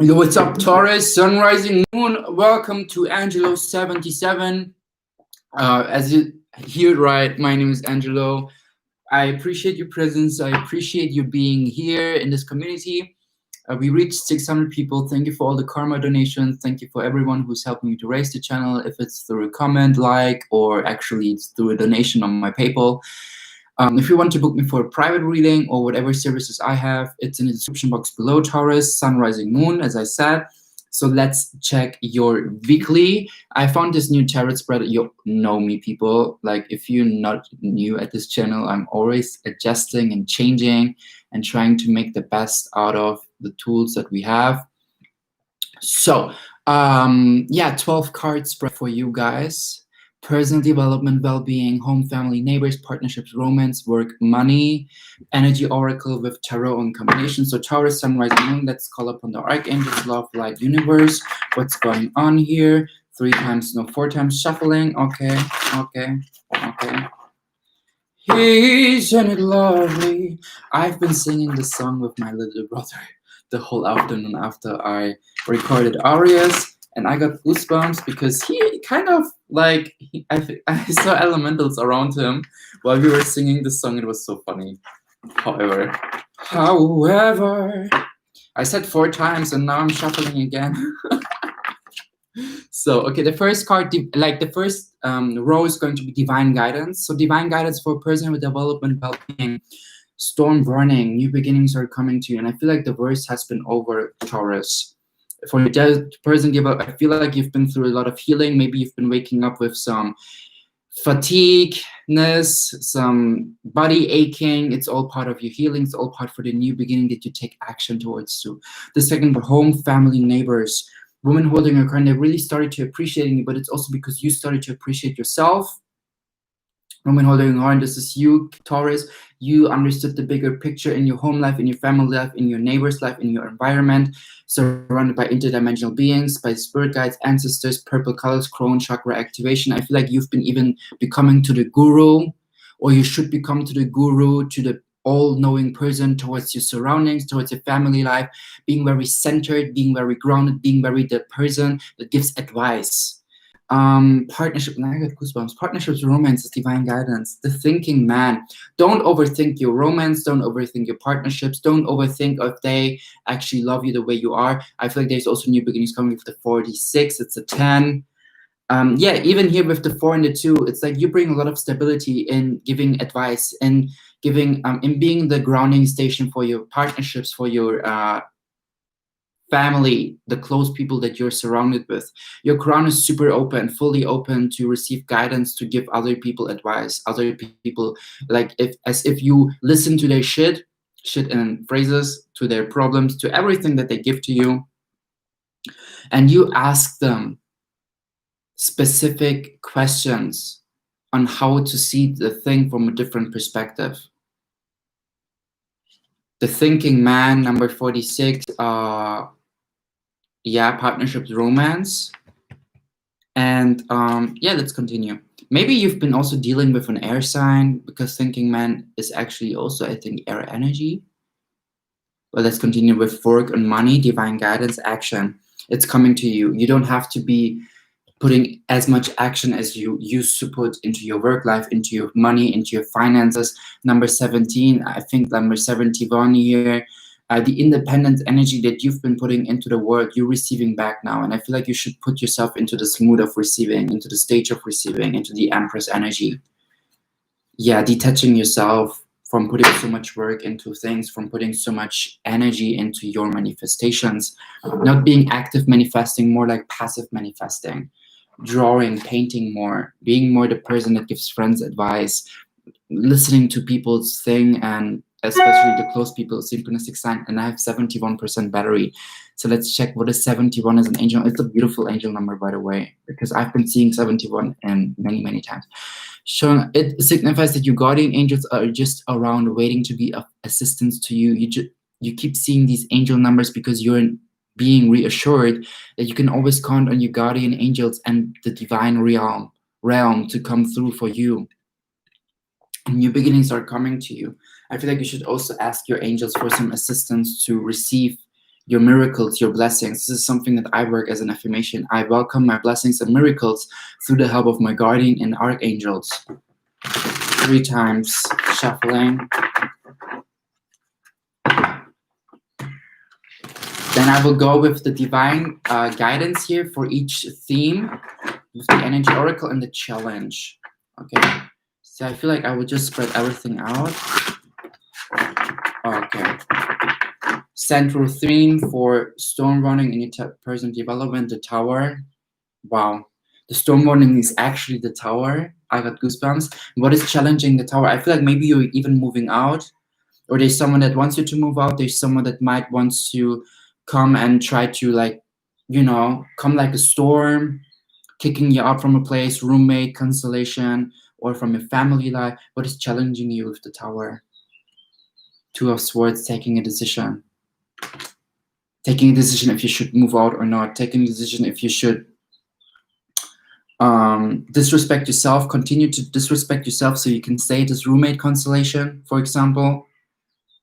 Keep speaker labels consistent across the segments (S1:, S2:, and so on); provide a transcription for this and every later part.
S1: Yo, what's up, Taurus? Sun, rising, moon. Welcome to Angelo 77. As you hear, right, my name is Angelo. I appreciate your presence. I appreciate you being here in this community. We reached 600 people. Thank you for all the karma donations. Thank you for everyone who's helping me to raise the channel, if it's through a comment, like, or actually it's through a donation on my PayPal. If you want to book me for a private reading or whatever services I have, it's in the description box below, Taurus, Sun, Rising, Moon, as I said. So let's check your weekly. I found this new tarot spread. You know me, people. Like, if you're not new at this channel, I'm always adjusting and changing and trying to make the best out of the tools that we have. So, yeah, 12 card spread for you guys. Personal development, well-being, home, family, neighbors, partnerships, romance, work, money, energy oracle with tarot and combination. So Taurus, Sun, Rising, Moon. Let's call upon the archangels, love, light, universe. What's going on here? 3 times, no, 4 times shuffling. Okay. Isn't it lovely? I've been singing this song with my little brother the whole afternoon after I recorded arias. And I got goosebumps because he kind of like, I saw elementals around him while we were singing this song. It was so funny. However, I said 4 times and now I'm shuffling again. So, okay, the first card, like the first row is going to be divine guidance. So divine guidance for personal development, well-being, storm warning, new beginnings are coming to you. And I feel like the worst has been over, Taurus. For your person give up, I feel like you've been through a lot of healing. Maybe you've been waking up with some fatigueness, some body aching. It's all part of your healing. It's all part for the new beginning that you take action towards too. The second, home, family, neighbors, women holding your crown, they really started to appreciating you, but it's also because you started to appreciate yourself. Woman holding your horn, this is you, Taurus. You understood the bigger picture in your home life, in your family life, in your neighbor's life, in your environment, surrounded by interdimensional beings, by spirit guides, ancestors, purple colors, crown chakra activation. I feel like you've been even becoming to the guru, or you should become to the guru, to the all-knowing person, towards your surroundings, towards your family life, being very centered, being very grounded, being very the person that gives advice. Partnership, and I got goosebumps. Partnerships, romance, divine guidance. The thinking man. Don't overthink your romance. Don't overthink your partnerships. Don't overthink if they actually love you the way you are. I feel like there's also new beginnings coming with the 46. It's a 10. Yeah, even here with the 4 and the 2, it's like you bring a lot of stability in giving advice and giving, in being the grounding station for your partnerships, for your family, the close people that you're surrounded with. Your crown is super open, fully open to receive guidance, to give other people advice, other people, like as if you listen to their shit and phrases, to their problems, to everything that they give to you, and you ask them specific questions on how to see the thing from a different perspective. The thinking man, number 46, yeah, partnerships, romance. And yeah, let's continue. Maybe you've been also dealing with an air sign, because thinking man is actually also, I think, air energy. But let's continue with work and money, divine guidance, action. It's coming to you. You don't have to be putting as much action as you used to put into your work life, into your money, into your finances. Number 17, I think number 71 here. The independent energy that you've been putting into the world, you're receiving back now. And I feel like you should put yourself into this mood of receiving, into the stage of receiving, into the Empress energy. Yeah, detaching yourself from putting so much work into things, from putting so much energy into your manifestations. Not being active manifesting, more like passive manifesting. Drawing, painting more, being more the person that gives friends advice, listening to people's thing, and especially the close people, synchronistic sign. And I have 71% battery. So let's check what is 71 as an angel. It's a beautiful angel number, by the way, because I've been seeing 71 and many times. Showing it signifies that your guardian angels are just around waiting to be of assistance to you. You keep seeing these angel numbers because you're being reassured that you can always count on your guardian angels and the divine realm to come through for you. New beginnings are coming to you. I feel like you should also ask your angels for some assistance to receive your miracles, your blessings. This is something that I work as an affirmation. I welcome my blessings and miracles through the help of my guardian and archangels. 3 times shuffling. Then I will go with the divine guidance here for each theme, with the energy oracle and the challenge. Okay, so I feel like I would just spread everything out. Okay. Central theme for storm warning in your personal development, the Tower. Wow. The storm warning is actually the Tower. I got goosebumps. What is challenging the Tower? I feel like maybe you're even moving out, or there's someone that wants you to move out. There's someone that might want to come and try to, like, you know, come like a storm, kicking you out from a place, roommate, constellation, or from your family life. What is challenging you with the Tower? 2 of Swords, taking a decision. Taking a decision if you should move out or not. Taking a decision if you should disrespect yourself, continue to disrespect yourself so you can stay this roommate constellation, for example,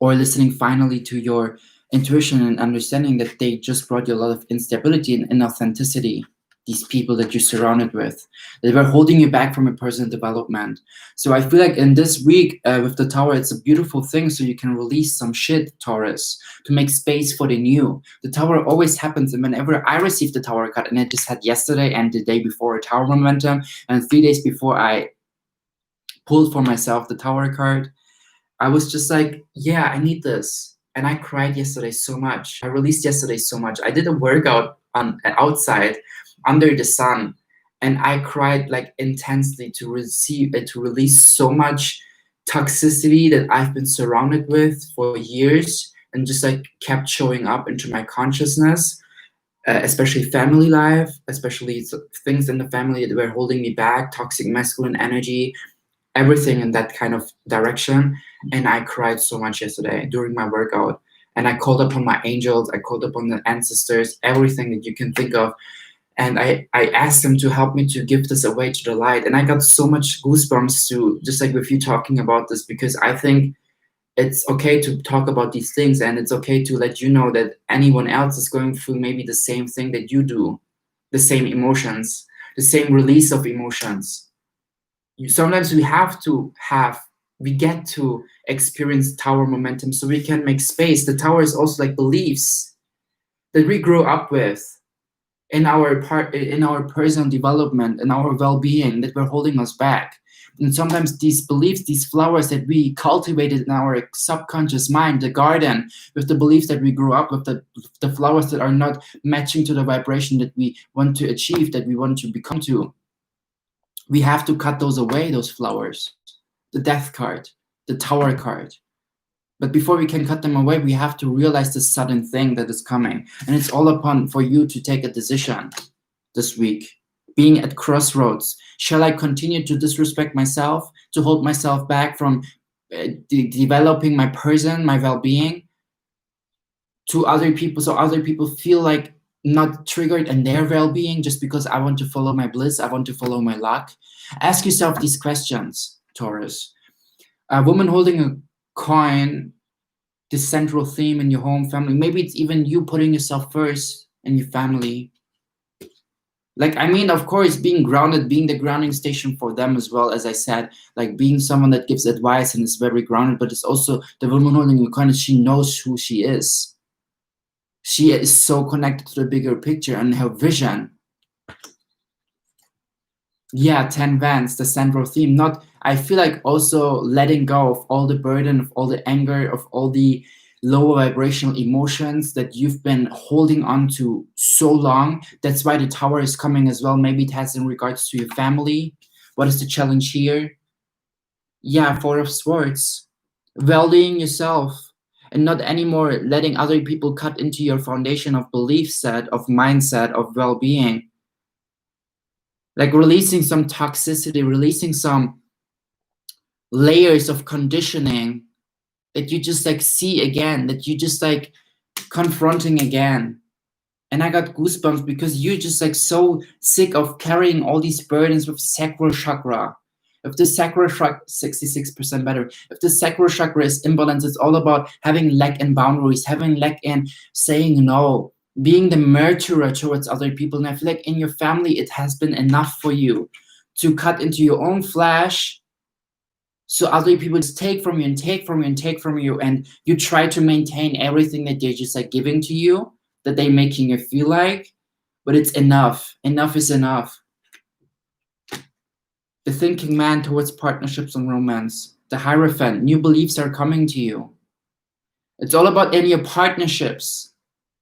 S1: or listening finally to your intuition and understanding that they just brought you a lot of instability and inauthenticity. These people that you're surrounded with, they were holding you back from your personal development. So I feel like in this week with the Tower, it's a beautiful thing, so you can release some shit, Taurus, to make space for the new. The Tower always happens, and whenever I received the Tower card, and I just had yesterday and the day before a Tower momentum, and 3 days before I pulled for myself the Tower card, I was just like, yeah, I need this. And I cried yesterday so much. I released yesterday so much. I did a workout outside under the sun, and I cried like intensely to release so much toxicity that I've been surrounded with for years, and just like kept showing up into my consciousness, especially family life, especially things in the family that were holding me back, toxic masculine energy, everything in that kind of direction. And I cried so much yesterday during my workout, and I called upon my angels, I called upon the ancestors, everything that you can think of. And I asked them to help me to give this away to the light. And I got so much goosebumps to, just like with you talking about this, because I think it's okay to talk about these things, and it's okay to let you know that anyone else is going through maybe the same thing that you do, the same emotions, the same release of emotions. Sometimes we get to experience Tower momentum so we can make space. The Tower is also like beliefs that we grew up with in our personal development, in our well-being, that were holding us back. And sometimes these beliefs, these flowers that we cultivated in our subconscious mind, the garden, with the beliefs that we grew up with, the flowers that are not matching to the vibration that we want to achieve, that we want to become to, we have to cut those away, those flowers. The Death card, the Tower card. But before we can cut them away, we have to realize the sudden thing that is coming. And it's all upon for you to take a decision this week. Being at crossroads. Shall I continue to disrespect myself, to hold myself back from developing my person, my well-being, to other people, so other people feel like not triggered in their well-being just because I want to follow my bliss, I want to follow my luck? Ask yourself these questions, Taurus. A woman holding a coin, the central theme in your home, family. Maybe it's even you putting yourself first in your family. Like, I mean, of course, being grounded, being the grounding station for them as well, as I said, like being someone that gives advice and is very grounded, but it's also the woman holding a coin, she knows who she is. She is so connected to the bigger picture and her vision. Yeah, 10 Wands, the central theme. Not, I feel like also letting go of all the burden, of all the anger, of all the lower vibrational emotions that you've been holding on to so long. That's why the Tower is coming as well. Maybe it has in regards to your family. What is the challenge here? Yeah, 4 of Swords. Valuing yourself and not anymore letting other people cut into your foundation of belief set, of mindset, of well-being. Like releasing some toxicity, releasing some layers of conditioning that you just like see again, that you just like confronting again. And I got goosebumps because you're just like so sick of carrying all these burdens with sacral chakra. If the sacral chakra, 66% better. If the sacral chakra is imbalanced, it's all about having lack in boundaries, having lack in saying no, being the nurturer towards other people. And I feel like in your family, it has been enough for you to cut into your own flesh, so other people just take from you and take from you and take from you, and you try to maintain everything that they're just like giving to you, that they're making you feel like, but it's enough. Enough is enough. The thinking man towards partnerships and romance. The Hierophant, new beliefs are coming to you. It's all about in your partnerships.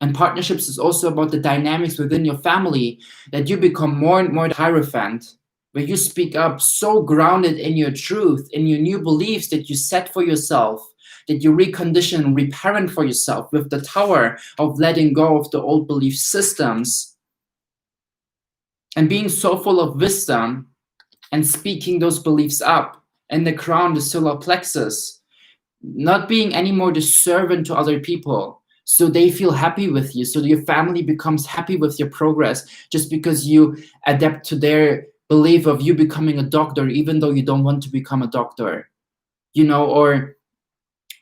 S1: And partnerships is also about the dynamics within your family, that you become more and more the Hierophant, where you speak up so grounded in your truth, in your new beliefs that you set for yourself, that you recondition and reparent for yourself with the Tower of letting go of the old belief systems and being so full of wisdom and speaking those beliefs up. And the crown, the solar plexus, not being anymore the servant to other people, so they feel happy with you, so your family becomes happy with your progress just because you adapt to their belief of you becoming a doctor even though you don't want to become a doctor, you know, or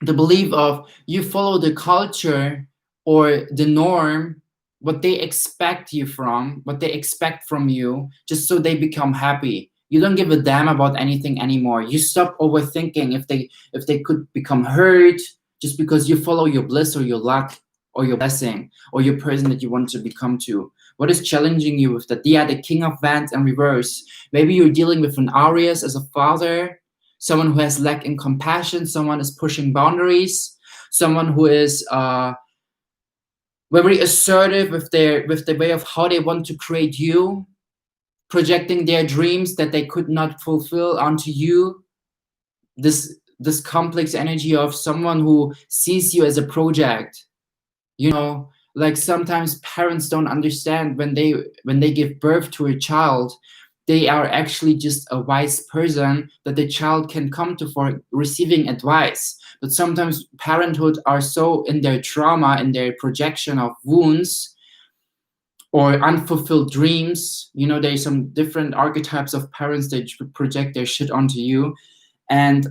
S1: the belief of you follow the culture or the norm, what they expect you from, what they expect from you, just so they become happy. You don't give a damn about anything anymore. You stop overthinking if they could become hurt just because you follow your bliss or your luck or your blessing or your person that you want to become to. What is challenging you with that? Yeah, the King of Wands in reverse. Maybe you're dealing with an Aries as a father, someone who has lack in compassion, someone is pushing boundaries, someone who is very assertive with the way of how they want to create you, projecting their dreams that they could not fulfill onto you. This complex energy of someone who sees you as a project, you know, like sometimes parents don't understand when they give birth to a child, they are actually just a wise person that the child can come to for receiving advice. But sometimes parenthood are so in their trauma, in their projection of wounds or unfulfilled dreams. You know, there's some different archetypes of parents that project their shit onto you. And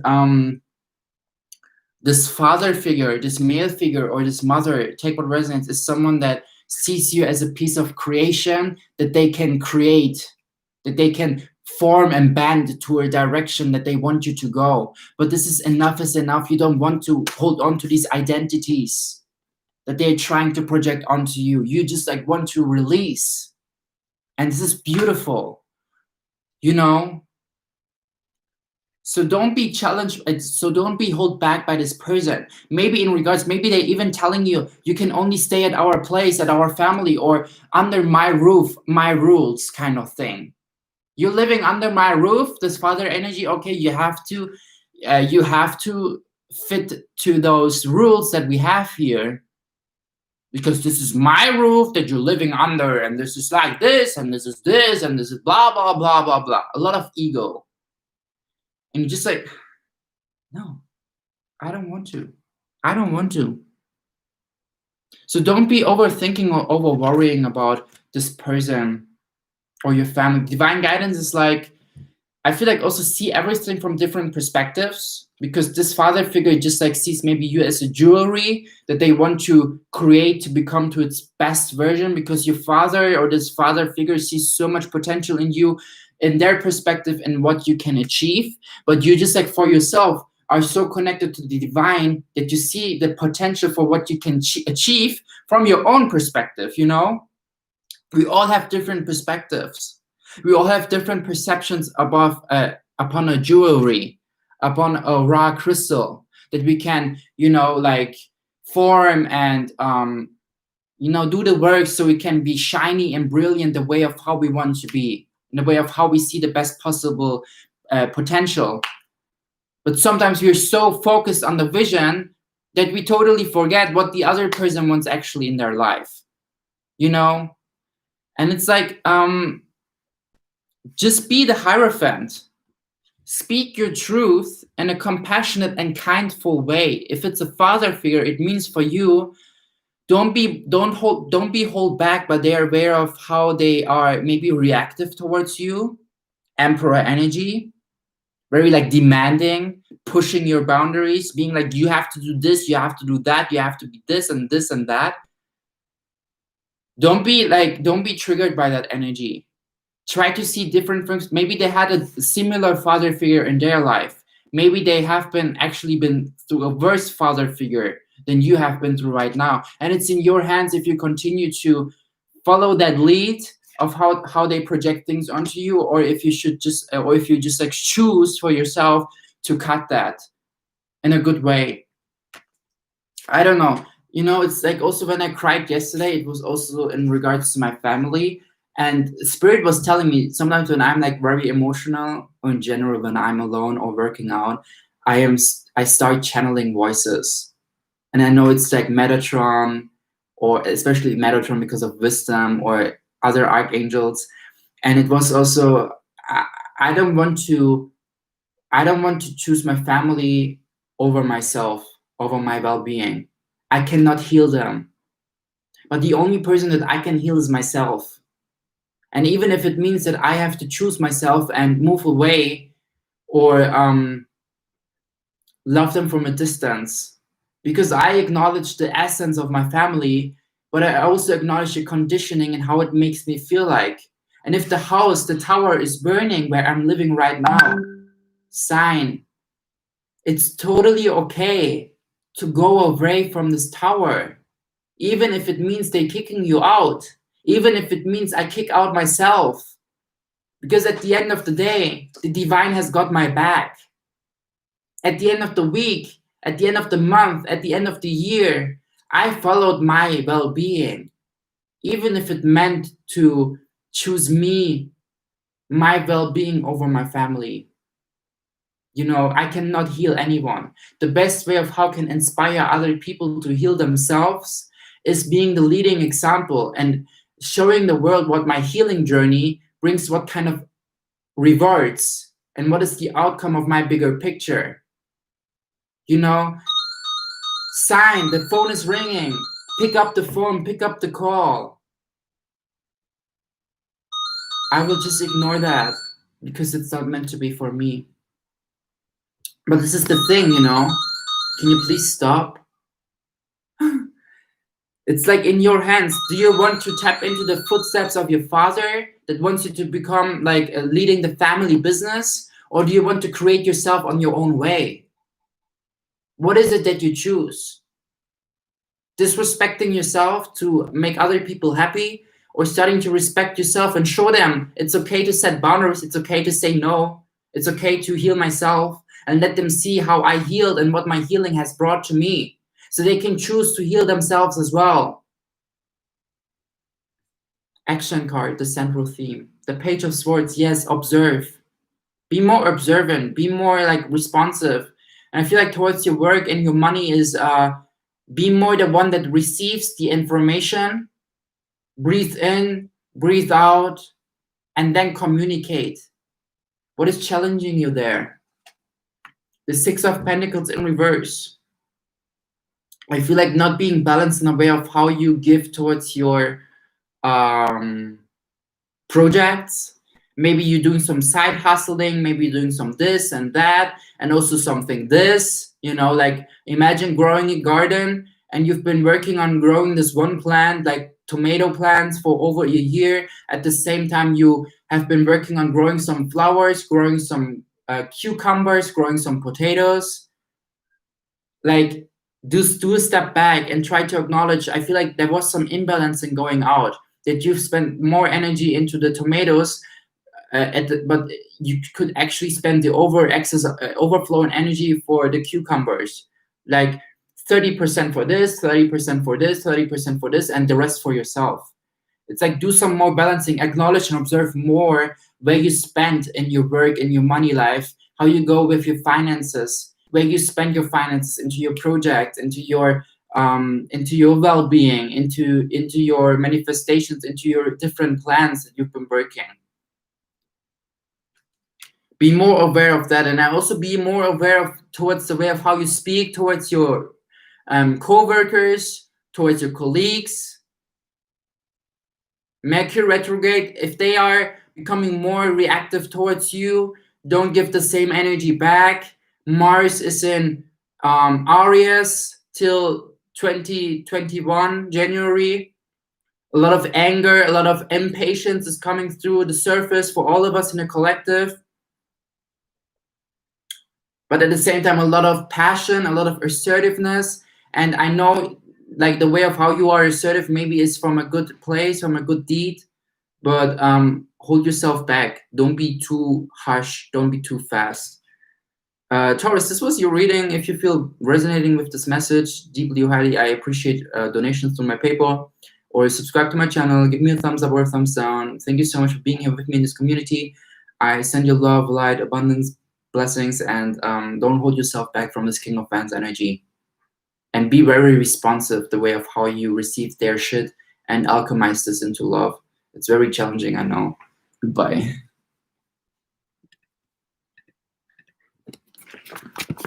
S1: this father figure, this male figure, or this mother, take what resonates, is someone that sees you as a piece of creation that they can create, that they can form and bend to a direction that they want you to go. But this is enough is enough. You don't want to hold on to these identities that they're trying to project onto you. You just like want to release. And this is beautiful, you know? So don't be challenged. So don't be held back by this person. Maybe in regards, maybe they're even telling you, you can only stay at our place, at our family, or under my roof, my rules kind of thing. You're living under my roof, this father energy. Okay, you have to fit to those rules that we have here, because this is my roof that you're living under, and this is like this, and this is this, and this is blah, blah, blah, blah, blah. A lot of ego. And you're just like, no, I don't want to. I don't want to. So don't be overthinking or over worrying about this person or your family. Divine guidance is like, I feel like also see everything from different perspectives, because this father figure just like sees maybe you as a jewelry that they want to create to become to its best version, because your father or this father figure sees so much potential in you, in their perspective, and what you can achieve. But you just like for yourself are so connected to the divine that you see the potential for what you can achieve from your own perspective, you know? We all have different perspectives. We all have different perceptions upon a jewelry, upon a raw crystal that we can, you know, like form and, you know, do the work so it can be shiny and brilliant the way of how we want to be, in the way of how we see the best possible potential. But sometimes we're so focused on the vision that we totally forget what the other person wants actually in their life, you know? And it's like, just be the Hierophant. Speak your truth in a compassionate and kindful way. If it's a father figure, it means for you, don't be held back, but they are aware of how they are maybe reactive towards you. Emperor energy. very like demanding, pushing your boundaries, being like, you have to do this, you have to do that, you have to be this and this and that. Don't be triggered by that energy. Try to see different things. Maybe they had a similar father figure in their life. Maybe they have been through a worse father figure than you have been through right now. And it's in your hands if you continue to follow that lead of how they project things onto you, or if you just like choose for yourself to cut that in a good way. I don't know. It's like also when I cried yesterday, it was also in regards to my family. And Spirit was telling me sometimes when I'm like very emotional, or in general when I'm alone or working out, I start channeling voices. And I know it's like Metatron, or especially Metatron because of wisdom, or other archangels. And it was also I don't want to choose my family over myself, over my well-being. I cannot heal them. But the only person that I can heal is myself. And even if it means that I have to choose myself and move away, or love them from a distance, because I acknowledge the essence of my family, but I also acknowledge the conditioning and how it makes me feel like. And if the tower is burning where I'm living right now, sign. It's totally okay to go away from this tower, even if it means they're kicking you out, even if it means I kick out myself. Because at the end of the day, the divine has got my back. At the end of the week, at the end of the month, at the end of the year, I followed my well-being, even if it meant to choose me, my well-being over my family. I cannot heal anyone. The best way of how can inspire other people to heal themselves is being the leading example and showing the world what my healing journey brings, what kind of rewards, and what is the outcome of my bigger picture. Sign, the phone is ringing. Pick up the phone, pick up the call. I will just ignore that because it's not meant to be for me. But this is the thing, Can you please stop? It's like in your hands. Do you want to tap into the footsteps of your father that wants you to become like leading the family business? Or do you want to create yourself on your own way? What is it that you choose? Disrespecting yourself to make other people happy, or starting to respect yourself and show them it's okay to set boundaries, it's okay to say no, it's okay to heal myself, and let them see how I healed and what my healing has brought to me, so they can choose to heal themselves as well. Action card, the central theme. The Page of Swords, yes, observe. Be more observant, be more like responsive. And I feel like towards your work and your money is be more the one that receives the information, breathe in, breathe out, and then communicate. What is challenging you there? The Six of Pentacles in reverse. I feel like not being balanced in a way of how you give towards your projects. Maybe you're doing some side hustling, maybe you're doing some this and that, and also something this, like imagine growing a garden and you've been working on growing this one plant, like tomato plants, for over a year. At the same time, you have been working on growing some flowers, growing some cucumbers, growing some potatoes. Like, just do a step back and try to acknowledge, I feel like there was some imbalancing going out, that you've spent more energy into the tomatoes, but you could actually spend the overflow in energy for the cucumbers, like 30% for this, 30% for this, 30% for this, and the rest for yourself. It's like, do some more balancing, acknowledge and observe more where you spend in your work, in your money life, how you go with your finances, where you spend your finances into your project, into your well-being, into your manifestations, into your different plans that you've been working. Be more aware of that, and also be more aware of towards the way of how you speak towards your co-workers, towards your colleagues. Mercury retrograde, if they are becoming more reactive towards you, don't give the same energy back. Mars is in Aries till 2021 January. A lot of anger, a lot of impatience is coming through the surface for all of us in a collective. But at the same time, a lot of passion, a lot of assertiveness. And I know, like, the way of how you are assertive maybe is from a good place, from a good deed, but hold yourself back. Don't be too harsh. Don't be too fast. Taurus, this was your reading. If you feel resonating with this message deeply or highly, I appreciate donations to my PayPal, or subscribe to my channel. Give me a thumbs up or a thumbs down. Thank you so much for being here with me in this community. I send you love, light, abundance, blessings, and don't hold yourself back from this King of Wands energy. And be very responsive the way of how you receive their shit and alchemize this into love. It's very challenging, I know. Goodbye.